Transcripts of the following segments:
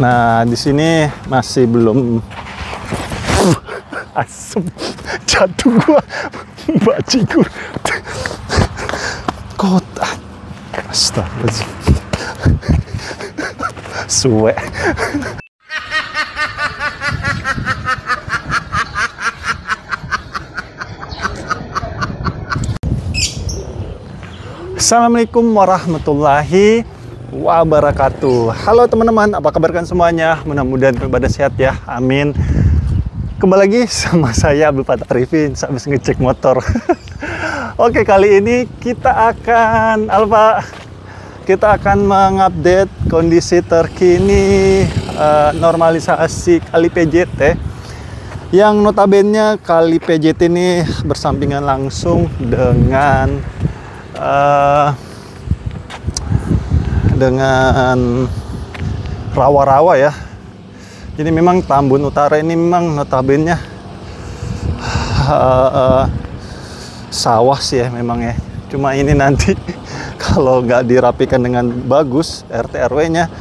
Nah, di sini masih belum asem. Jatuh gua. Bajigur. Kota. Astagfirullahaladzim. Suwe. Assalamualaikum warahmatullahi wabarakatuh. Halo teman-teman, apa kabar kan semuanya? Mudah-mudahan pada sehat ya, amin. Kembali lagi sama saya Abdul Fatah Arifin, habis ngecek motor. Oke, kali ini kita akan mengupdate kondisi terkini normalisasi Kali PJT, yang notabene Kali PJT ini bersampingan langsung dengan rawa-rawa ya. Jadi memang Tambun Utara ini memang notabene sawah sih ya memang ya. Cuma ini nanti kalau nggak dirapikan dengan bagus RT RW-nya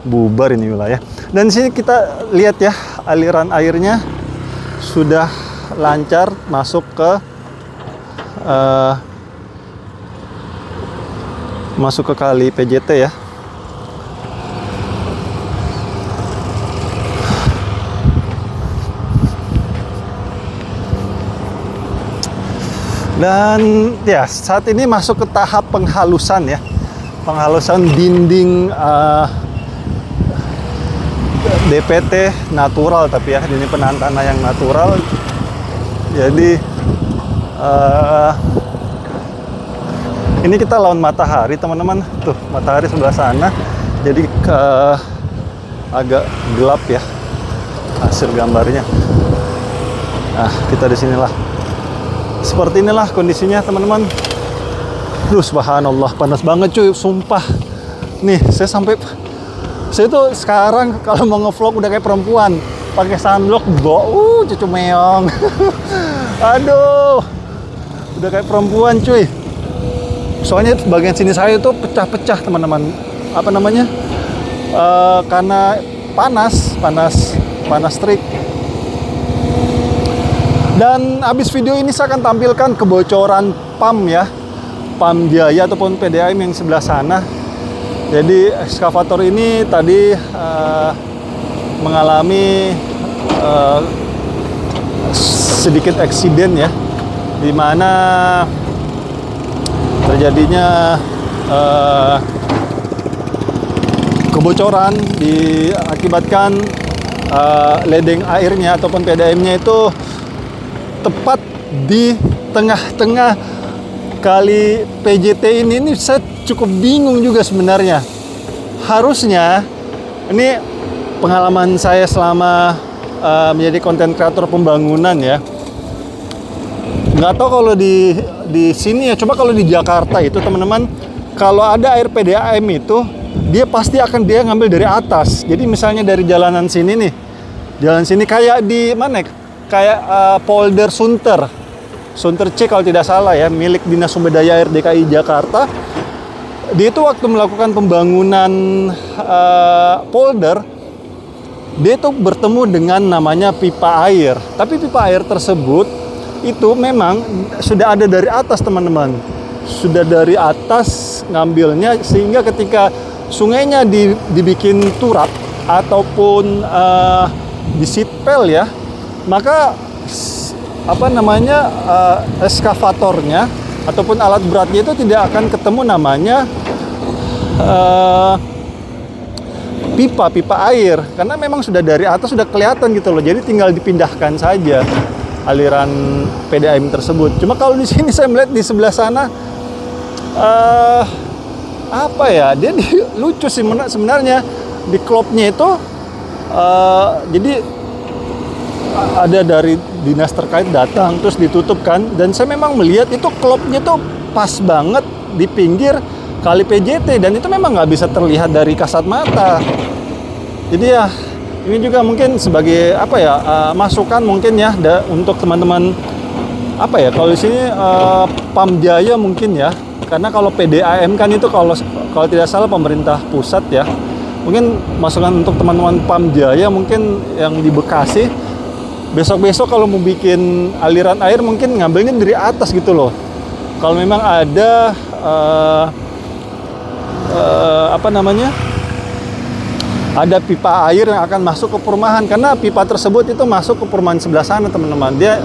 bubar ini wilayah. Dan sini kita lihat ya, aliran airnya sudah lancar masuk ke Kali PJT ya. Dan ya, saat ini masuk ke tahap penghalusan ya. Penghalusan dinding DPT natural, tapi ya ini penahan tanah yang natural. Jadi ini kita lawan matahari teman-teman, tuh matahari sebelah sana, jadi agak gelap ya hasil gambarnya. Nah, kita di sinilah, seperti inilah kondisinya teman-teman. Duh, subhanallah, panas banget cuy, sumpah. Nih, saya tuh sekarang kalau mau ngevlog udah kayak perempuan, pakai sunblock, cucu meong. Aduh, udah kayak perempuan cuy. Soalnya bagian sini saya tuh pecah-pecah teman-teman. Apa namanya? Karena panas terik. Dan habis video ini saya akan tampilkan kebocoran PAM ya, PAM Jaya ataupun PDAM yang sebelah sana. Jadi ekskavator ini tadi mengalami sedikit eksiden ya, di mana terjadinya kebocoran diakibatkan ledeng airnya ataupun PDAM-nya itu tepat di tengah-tengah Kali PJT ini. Ini saya cukup bingung juga sebenarnya. Harusnya, ini pengalaman saya selama menjadi konten kreator pembangunan ya. Nggak tahu kalau di sini ya, coba kalau di Jakarta itu teman-teman, kalau ada air PDAM itu dia pasti akan ngambil dari atas. Jadi misalnya dari jalanan sini nih, jalan sini kayak di mana? Kayak polder Sunter C kalau tidak salah ya, milik Dinas Sumber Daya Air DKI Jakarta. Dia itu waktu melakukan pembangunan polder, dia itu bertemu dengan namanya pipa air. Tapi pipa air tersebut itu memang sudah ada dari atas teman-teman, sudah dari atas ngambilnya, sehingga ketika sungainya dibikin turap ataupun disitpel ya, maka apa namanya eskavatornya ataupun alat beratnya itu tidak akan ketemu namanya pipa air, karena memang sudah dari atas sudah kelihatan gitu loh. Jadi tinggal dipindahkan saja aliran PDAM tersebut. Cuma kalau di sini saya melihat di sebelah sana apa ya, dia lucu sih sebenarnya di klopnya itu. Jadi ada dari dinas terkait datang terus ditutup kan, dan saya memang melihat itu klopnya tuh pas banget di pinggir Kali PJT, dan itu memang nggak bisa terlihat dari kasat mata. Jadi ya ini juga mungkin sebagai apa ya, masukan mungkin ya untuk teman-teman apa ya, kalau di sini PAM Jaya mungkin ya, karena kalau PDAM kan itu kalau tidak salah pemerintah pusat ya. Mungkin masukan untuk teman-teman Pamjaya mungkin yang di Bekasi, besok-besok kalau mau bikin aliran air mungkin ngambilnya dari atas gitu loh. Kalau memang ada apa namanya, ada pipa air yang akan masuk ke perumahan, karena pipa tersebut itu masuk ke perumahan sebelah sana teman-teman. Dia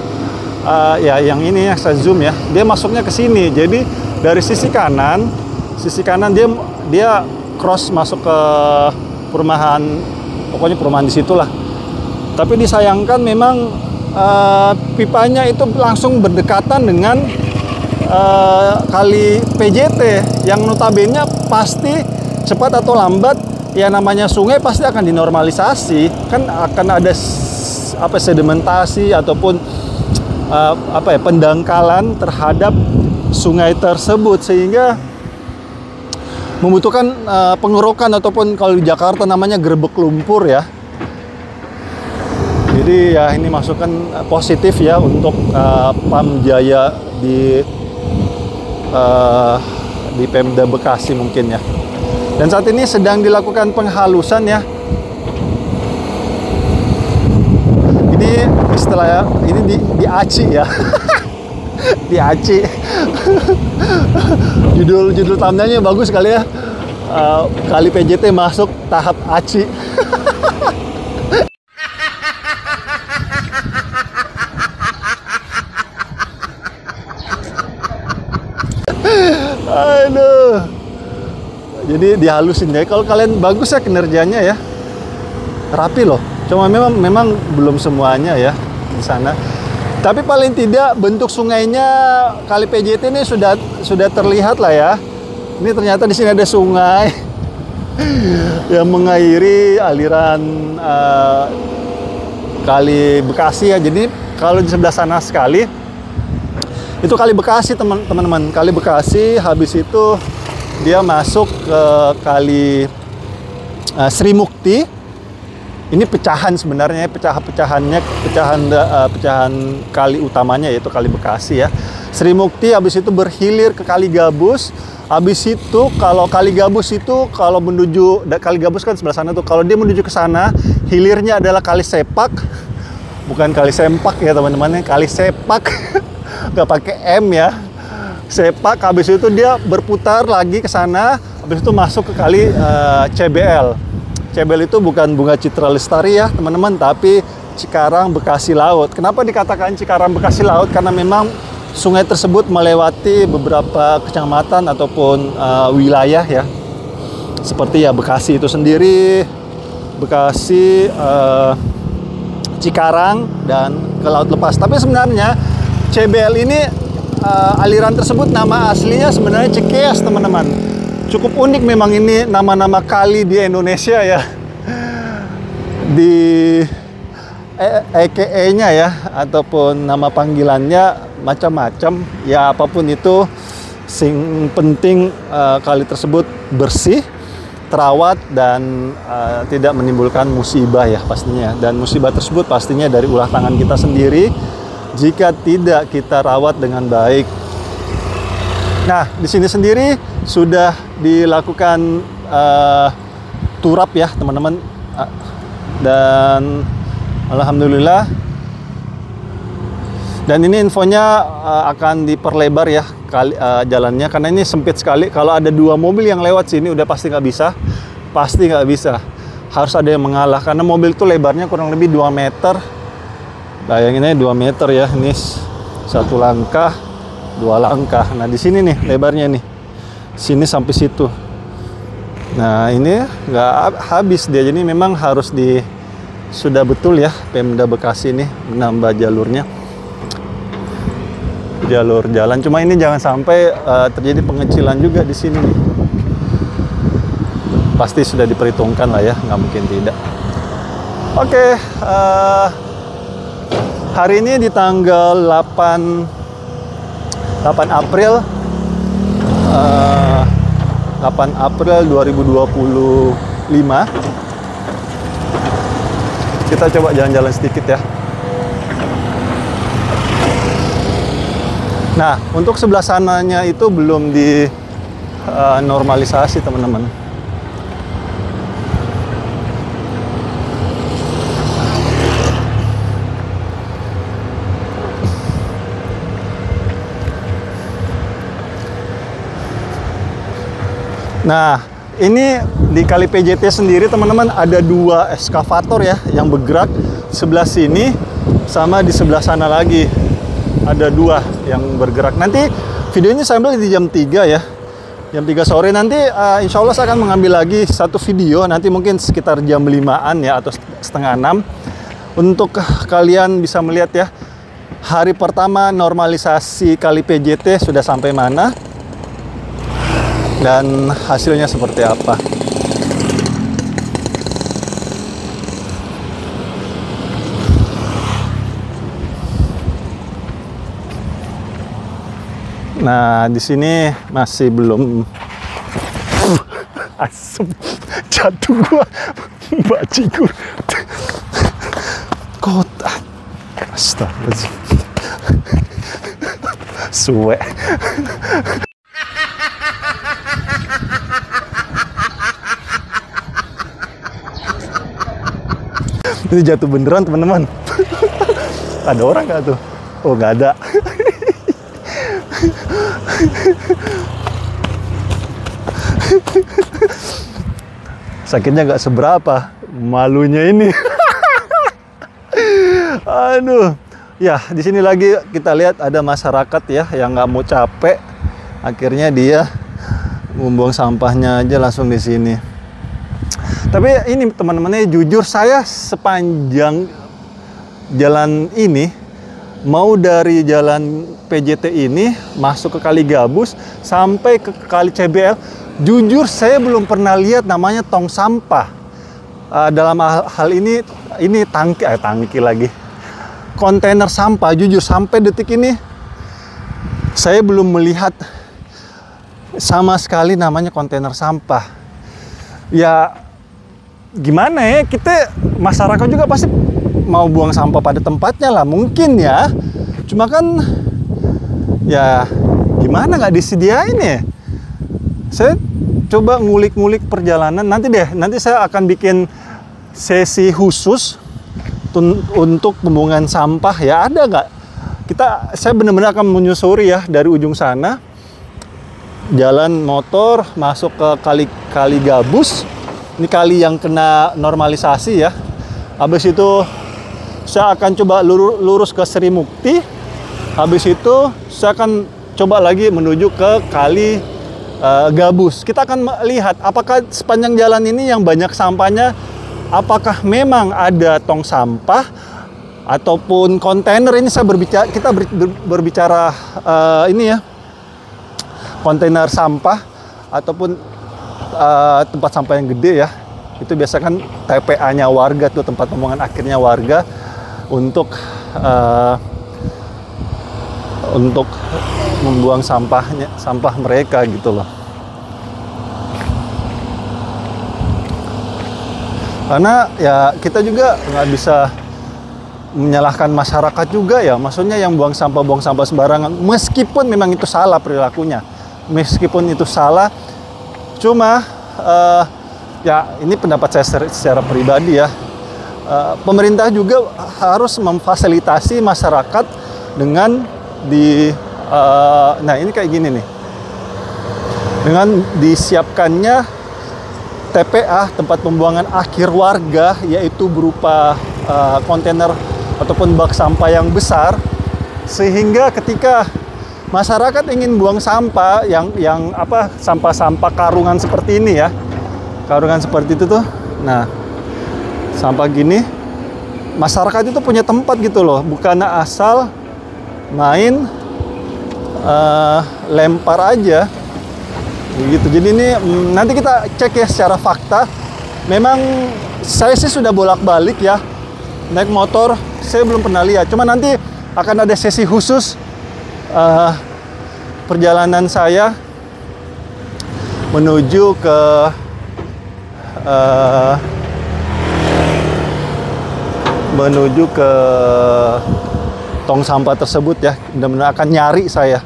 ya yang ini ya, saya zoom ya, dia masuknya ke sini. Jadi dari sisi kanan dia cross masuk ke perumahan, pokoknya perumahan di situlah. Tapi disayangkan memang pipanya itu langsung berdekatan dengan kali PJT yang notabene pasti cepat atau lambat ya, namanya sungai pasti akan dinormalisasi, kan akan ada sedimentasi ataupun pendangkalan terhadap sungai tersebut, sehingga membutuhkan pengerukan ataupun kalau di Jakarta namanya gerbek lumpur ya. Jadi ya ini masukan positif ya untuk Pamjaya di Pemda Bekasi mungkin ya. Dan saat ini sedang dilakukan penghalusan ya. Ini istilahnya ini diaci ya. Diaci. Judul thumbnailnya bagus sekali ya. Kali PJT masuk tahap aci. Aduh. Jadi dihalusin ya. Kalau kalian bagus ya kinerjanya ya. Rapi loh. Cuma memang belum semuanya ya di sana. Tapi paling tidak bentuk sungainya kali PJT ini sudah terlihat lah ya. Ini ternyata di sini ada sungai yang mengairi aliran kali Bekasi ya. Jadi kalau di sebelah sana sekali itu kali Bekasi teman-teman. Kali Bekasi, habis itu dia masuk ke kali Sri Mukti. Ini pecahan sebenarnya, pecahan kali utamanya yaitu kali Bekasi ya. Sri Mukti, habis itu berhilir ke kali Gabus. Habis itu kalau kali Gabus itu kalau menuju kali Gabus kan sebelah sana tuh. Kalau dia menuju ke sana, hilirnya adalah kali Sepak. Bukan kali Sempak ya teman-teman, kali Sepak. Nggak pakai M ya. Sepak, habis itu dia berputar lagi ke sana, habis itu masuk ke kali CBL. CBL itu bukan Bunga Citra Lestari ya teman-teman, tapi Cikarang Bekasi Laut. Kenapa dikatakan Cikarang Bekasi Laut? Karena memang sungai tersebut melewati beberapa kecamatan ataupun wilayah ya, seperti ya Bekasi itu sendiri, Bekasi, Cikarang, dan ke Laut Lepas. Tapi sebenarnya CBL ini aliran tersebut nama aslinya sebenarnya Cikeas teman-teman. Cukup unik memang ini nama-nama kali di Indonesia ya. Di EKE-nya ya, ataupun nama panggilannya macam-macam. Ya apapun itu, sing penting kali tersebut bersih, terawat, dan tidak menimbulkan musibah ya pastinya. Dan musibah tersebut pastinya dari ulah tangan kita sendiri jika tidak kita rawat dengan baik. Nah, di sini sendiri sudah dilakukan turap ya teman-teman, dan alhamdulillah. Dan ini infonya akan diperlebar ya jalannya, karena ini sempit sekali. Kalau ada 2 mobil yang lewat sini udah pasti nggak bisa, harus ada yang mengalah, karena mobil itu lebarnya kurang lebih 2 meter. Bayangin aja 2 meter ya, ini 1 langkah, 2 langkah. Nah di sini nih lebarnya nih, sini sampai situ. Nah ini nggak habis dia, jadi memang harus sudah betul ya Pemda Bekasi ini menambah jalur jalan. Cuma ini jangan sampai terjadi pengecilan juga di sini nih. Pasti sudah diperhitungkan lah ya, nggak mungkin tidak. Oke, hari ini di tanggal 8 April 2025. Kita coba jalan-jalan sedikit ya. Nah, untuk sebelah sananya itu belum di normalisasi teman-teman. Nah, ini di Kali PJT sendiri teman-teman ada 2 eskavator ya yang bergerak, sebelah sini sama di sebelah sana lagi. Ada 2 yang bergerak. Nanti videonya saya ambil di jam 3 ya. Jam 3 sore nanti insya Allah saya akan mengambil lagi satu video, nanti mungkin sekitar jam 5-an ya atau setengah 6, untuk kalian bisa melihat ya hari pertama normalisasi Kali PJT sudah sampai mana dan hasilnya seperti apa. Nah, di sini masih belum asem, jatuh gua, baciku. Kota. Astagfirullah. Suwe. Ini jatuh beneran teman-teman. Ada orang nggak tuh? Oh, nggak ada. Sakitnya nggak seberapa, malunya ini. Aduh. Ya, di sini lagi kita lihat ada masyarakat ya yang nggak mau capek. Akhirnya dia membuang sampahnya aja langsung di sini. Tapi ini teman-teman, jujur saya sepanjang jalan ini, mau dari jalan PJT ini masuk ke Kali Gabus sampai ke Kali CBL, jujur saya belum pernah lihat namanya tong sampah. Dalam hal ini tangki lagi, kontainer sampah. Jujur sampai detik ini saya belum melihat sama sekali namanya kontainer sampah. Ya gimana ya, kita masyarakat juga pasti mau buang sampah pada tempatnya lah mungkin ya. Cuma kan ya gimana, nggak disediain ya. Saya coba ngulik-ngulik perjalanan, nanti saya akan bikin sesi khusus untuk pembuangan sampah ya. Ada nggak, saya benar-benar akan menyusuri ya dari ujung sana, jalan motor masuk ke Kali Gabus. Ini kali yang kena normalisasi ya. Habis itu saya akan coba lurus ke Sri Mukti. Habis itu saya akan coba lagi menuju ke Kali Gabus. Kita akan melihat apakah sepanjang jalan ini yang banyak sampahnya, apakah memang ada tong sampah ataupun kontainer. Ini kita berbicara ini ya, kontainer sampah ataupun tempat sampah yang gede ya. Itu biasa kan TPA-nya warga tuh, tempat pembuangan akhirnya warga untuk membuang sampah mereka gitu loh. Karena ya kita juga nggak bisa menyalahkan masyarakat juga ya. Maksudnya yang buang sampah sembarangan, meskipun memang itu salah perilakunya, meskipun itu salah. Cuma ya ini pendapat saya secara pribadi ya. Pemerintah juga harus memfasilitasi masyarakat dengan nah ini kayak gini nih, dengan disiapkannya TPA, tempat pembuangan akhir warga, yaitu berupa kontainer ataupun bak sampah yang besar, sehingga ketika masyarakat ingin buang sampah yang sampah-sampah karungan seperti ini ya, karungan seperti itu tuh, nah sampah gini, masyarakat itu punya tempat gitu loh, bukan asal main lempar aja gitu. Jadi ini nanti kita cek ya secara fakta. Memang saya sih sudah bolak-balik ya naik motor, saya belum pernah lihat. Cuma nanti akan ada sesi khusus perjalanan saya menuju ke tong sampah tersebut ya. Benar-benar akan nyari saya.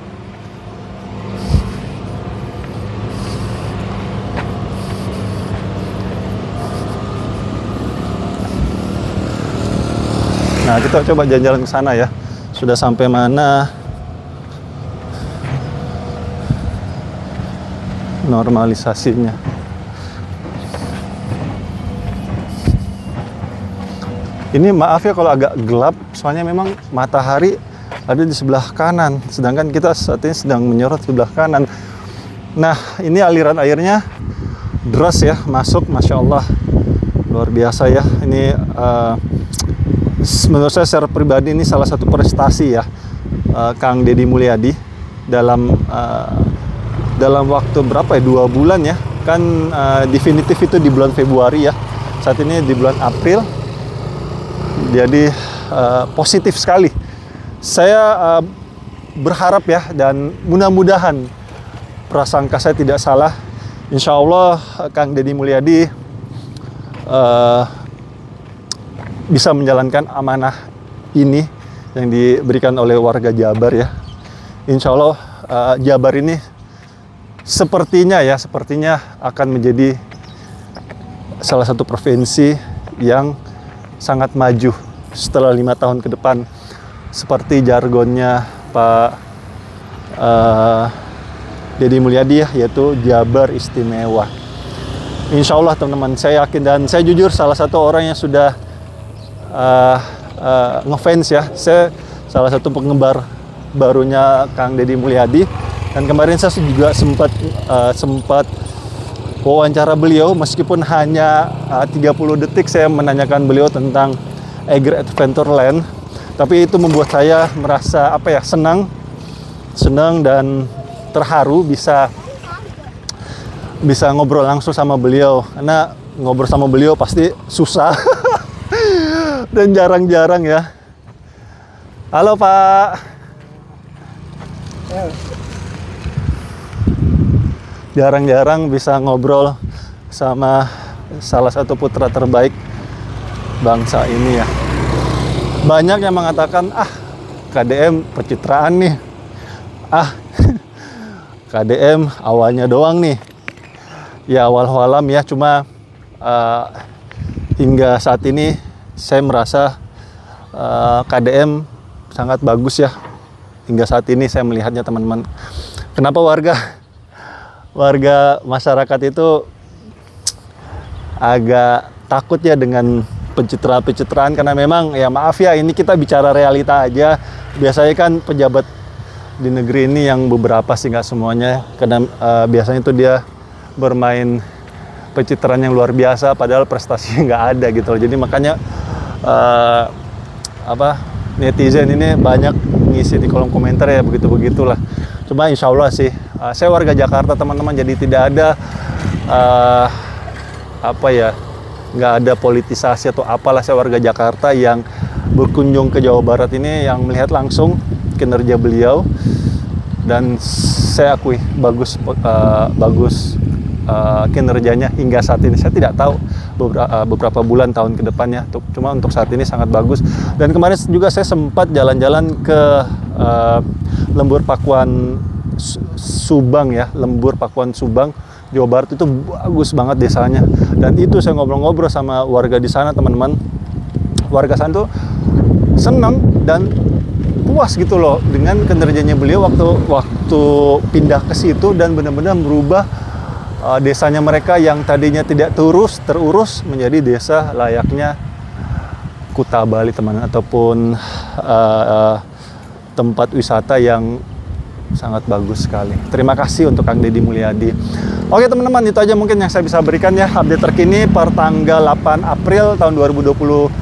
Nah, kita coba jalan-jalan ke sana ya. Sudah sampai mana? normalisasinya. Ini maaf ya kalau agak gelap, soalnya memang matahari ada di sebelah kanan, sedangkan kita saat ini sedang menyorot sebelah kanan. Nah, ini aliran airnya deras ya, masuk, Masya Allah, luar biasa ya. Ini menurut saya secara pribadi ini salah satu prestasi ya, Kang Deddy Mulyadi dalam waktu berapa ya, 2 bulan ya, kan definitif itu di bulan Februari ya, saat ini di bulan April. Jadi positif sekali. Saya berharap ya, dan mudah-mudahan prasangka saya tidak salah. Insya Allah Kang Deddy Mulyadi bisa menjalankan amanah ini yang diberikan oleh warga Jabar ya. Insya Allah Jabar ini sepertinya akan menjadi salah satu provinsi yang sangat maju setelah 5 tahun ke depan, seperti jargonnya Pak Deddy Mulyadi ya, yaitu Jabar Istimewa. Insya Allah teman-teman, saya yakin, dan saya jujur salah satu orang yang sudah ngefans ya. Saya salah satu penggemar barunya Kang Deddy Mulyadi, dan kemarin saya juga sempat wawancara beliau, meskipun hanya 30 detik saya menanyakan beliau tentang Eiger Adventureland, tapi itu membuat saya merasa senang dan terharu bisa ngobrol langsung sama beliau, karena ngobrol sama beliau pasti susah dan jarang-jarang ya. Halo Pak. Jarang-jarang bisa ngobrol sama salah satu putra terbaik bangsa ini ya. Banyak yang mengatakan, KDM pencitraan nih, KDM awalnya doang nih. Ya awal-awalam ya, cuma hingga saat ini saya merasa KDM sangat bagus ya. Hingga saat ini saya melihatnya teman-teman. Kenapa warga masyarakat itu agak takut ya dengan pencitraan, karena memang ya maaf ya, ini kita bicara realita aja. Biasanya kan pejabat di negeri ini yang beberapa sih, nggak semuanya, karena biasanya itu dia bermain pencitraan yang luar biasa padahal prestasinya nggak ada gitu loh. Jadi makanya netizen ini banyak ngisi di kolom komentar ya, begitulah. Cuma insya Allah sih, saya warga Jakarta teman-teman, jadi tidak ada nggak ada politisasi atau apalah. Saya warga Jakarta yang berkunjung ke Jawa Barat ini, yang melihat langsung kinerja beliau, dan saya akui bagus kinerjanya hingga saat ini. Saya tidak tahu beberapa bulan tahun ke depannya, cuma untuk saat ini sangat bagus. Dan kemarin juga saya sempat jalan-jalan ke Lembur Pakuan Subang ya, Lembur Pakuan Subang, Jawa Barat. Itu bagus banget desanya, dan itu saya ngobrol-ngobrol sama warga di sana teman-teman. Warga sana tuh senang dan puas gitu loh dengan kinerjanya beliau waktu pindah ke situ, dan benar-benar merubah desanya mereka yang tadinya tidak terurus menjadi desa layaknya Kuta Bali teman-teman, ataupun tempat wisata yang sangat bagus sekali. Terima kasih untuk Kang Deddy Mulyadi. Oke teman-teman, itu aja mungkin yang saya bisa berikan ya, update terkini per tanggal 8 April tahun 2025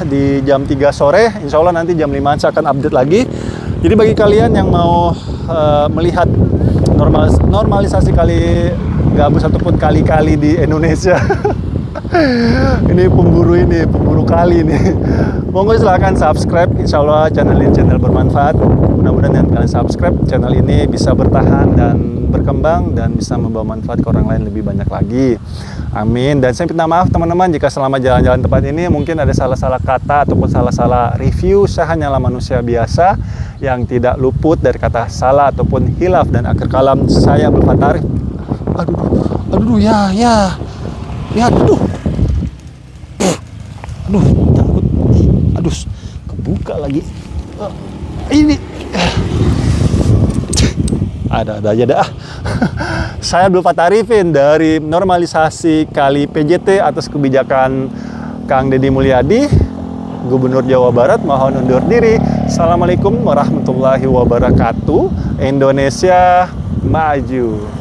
di jam 3 sore. Insya Allah nanti jam 5 saya akan update lagi. Jadi bagi kalian yang mau melihat normalisasi kali gabus ataupun kali-kali di Indonesia ini pemburu kali nih, monggo silahkan subscribe. Insya Allah channel ini channel bermanfaat. Mudah-mudahan yang kalian subscribe, channel ini bisa bertahan dan berkembang dan bisa membawa manfaat ke orang lain lebih banyak lagi. Amin. Dan saya minta maaf teman-teman jika selama jalan-jalan tempat ini mungkin ada salah-salah kata ataupun salah-salah review. Saya hanyalah manusia biasa yang tidak luput dari kata salah ataupun hilaf dan akhir kalam. Saya Abdul Fatarif. Aduh, takut. Aduh, kebuka lagi. Ini. ada-ada aja dah. Saya Abdul Fattah Arifin dari normalisasi kali PJT atas kebijakan Kang Deddy Mulyadi, Gubernur Jawa Barat, mohon undur diri. Assalamualaikum warahmatullahi wabarakatuh. Indonesia maju.